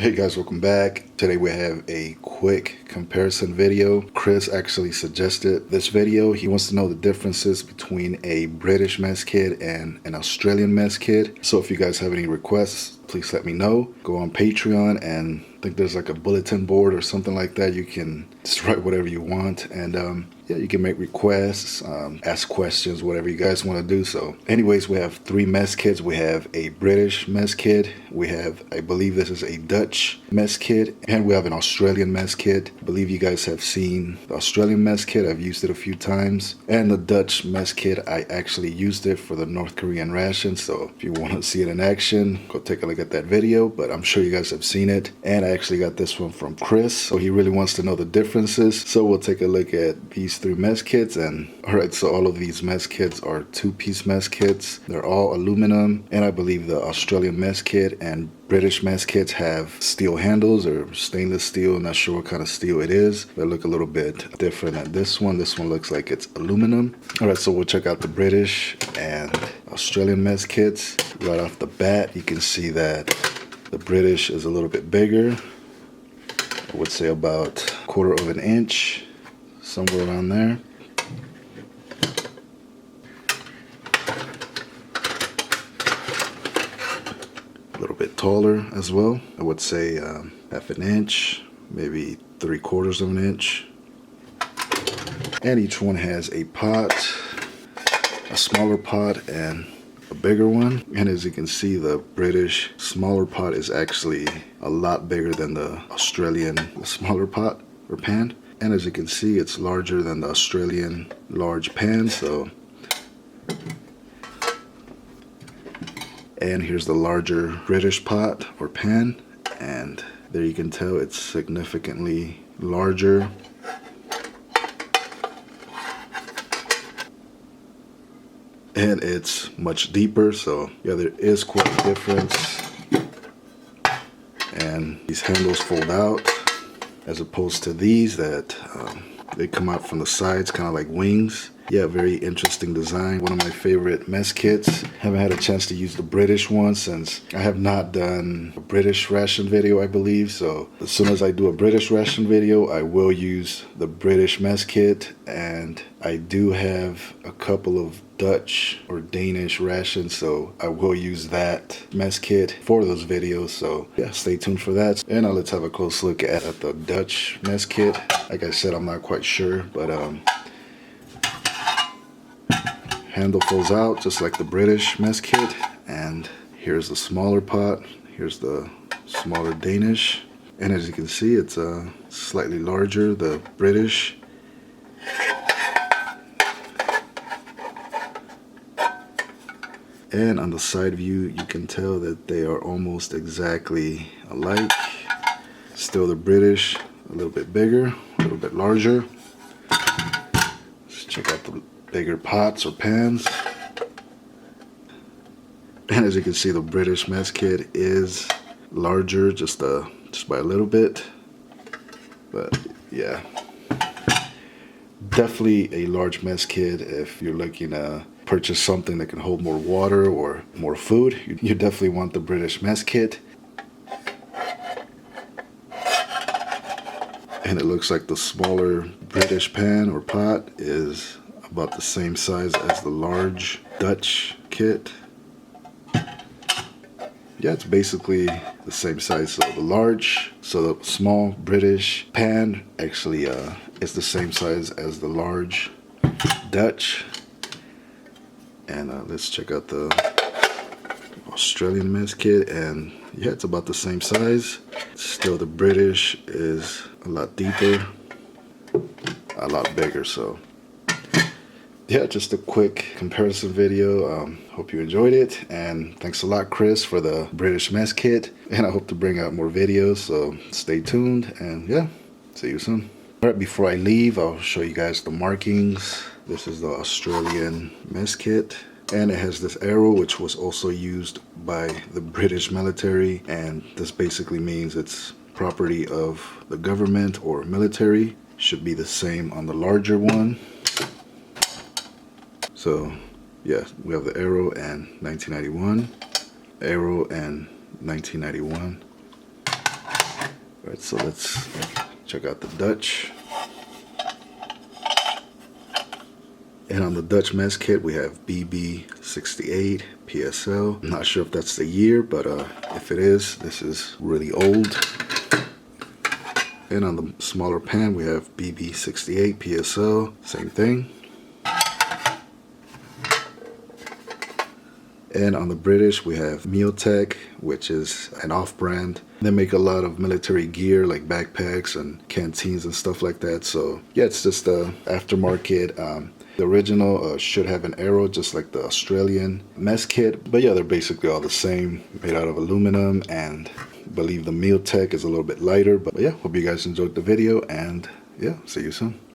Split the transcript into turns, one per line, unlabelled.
Hey guys, welcome back. Today we have a quick comparison video. Chris actually suggested this video. He wants to know the differences between a British mess kit and an Australian mess kit. So if you guys have any requests, please let me know. Go on Patreon, and I think there's like a bulletin board or something like that. You can just write whatever you want, and yeah, you can make requests, ask questions, whatever you guys want to do. So anyways, we have three mess kits. We have a British mess kit. We have, I believe this is a Dutch mess kit, and we have an Australian mess kit. I believe you guys have seen the Australian mess kit. I've used it a few times. And the Dutch mess kit, I actually used it for the North Korean ration. So if you want to see it in action, go take a look at that video, but I'm sure you guys have seen it. And I actually got this one from Chris, so he really wants to know the differences. So we'll take a look at these three mess kits. And alright, so all of these mess kits are two-piece mess kits. They're all aluminum, and I believe the Australian mess kit and British mess kits have steel handles or stainless steel. I'm not sure what kind of steel it is. They look a little bit different than this one. This one looks like it's aluminum. Alright, so we'll check out the British and Australian mess kits. Right off the bat, you can see that the British is a little bit bigger. I would say about 1/4 of an inch, somewhere around there. A little bit taller as well. I would say 1/2 an inch, maybe 3/4 of an inch. And each one has a pot, a smaller pot and a bigger one. And as you can see, the British smaller pot is actually a lot bigger than the Australian smaller pot or pan. And as you can see, it's larger than the Australian large pan. So, and here's the larger British pot or pan, and there you can tell it's significantly larger. And it's much deeper, so yeah, there is quite a difference. And these handles fold out, as opposed to these that they come out from the sides, kind of like wings. Yeah, very interesting design. One of my favorite mess kits. Haven't had a chance to use the British one since I have not done a British ration video, I believe. So as soon as I do a British ration video, I will use the British mess kit. And I do have a couple of Dutch or Danish rations, so I will use that mess kit for those videos. So yeah, stay tuned for that. And now let's have a close look at the Dutch mess kit. Like I said, I'm not quite sure, but handle folds out just like the British mess kit. And here's the smaller pot. Here's the smaller Danish. And as you can see, it's slightly larger, the British. And on the side view, you can tell that they are almost exactly alike. Still the British, a little bit bigger, a little bit larger. Let's check out the bigger pots or pans. And as you can see, the British mess kit is larger, just by a little bit. But yeah, definitely a large mess kit if you're looking to purchase something that can hold more water or more food. You definitely want the British mess kit. And it looks like the smaller British pan or pot is about the same size as the large Dutch kit. Yeah, it's basically the same size. So the small British pan actually is the same size as the large Dutch. And let's check out the Australian mess kit, and yeah, it's about the same size. Still, the British is a lot deeper, a lot bigger. So yeah, just a quick comparison video. Hope you enjoyed it, and thanks a lot, Chris, for the British mess kit. And I hope to bring out more videos, so stay tuned, and yeah, see you soon. All right, before I leave, I'll show you guys the markings. This is the Australian mess kit, and it has this arrow, which was also used by the British military, and this basically means it's property of the government or military. Should be the same on the larger one. So yeah, we have the arrow and 1991, arrow and 1991. All right, so let's check out the Dutch. And on the Dutch mess kit, we have BB68 PSL. I'm not sure if that's the year, but if it is, this is really old. And on the smaller pan, we have BB68 PSL, same thing. And on the British, we have Mealtech, which is an off-brand. They make a lot of military gear like backpacks and canteens and stuff like that. So yeah, it's just a aftermarket. The original should have an arrow, just like the Australian mess kit. But yeah, they're basically all the same, made out of aluminum, and I believe the Mealtech is a little bit lighter. But yeah, hope you guys enjoyed the video, and yeah, see you soon.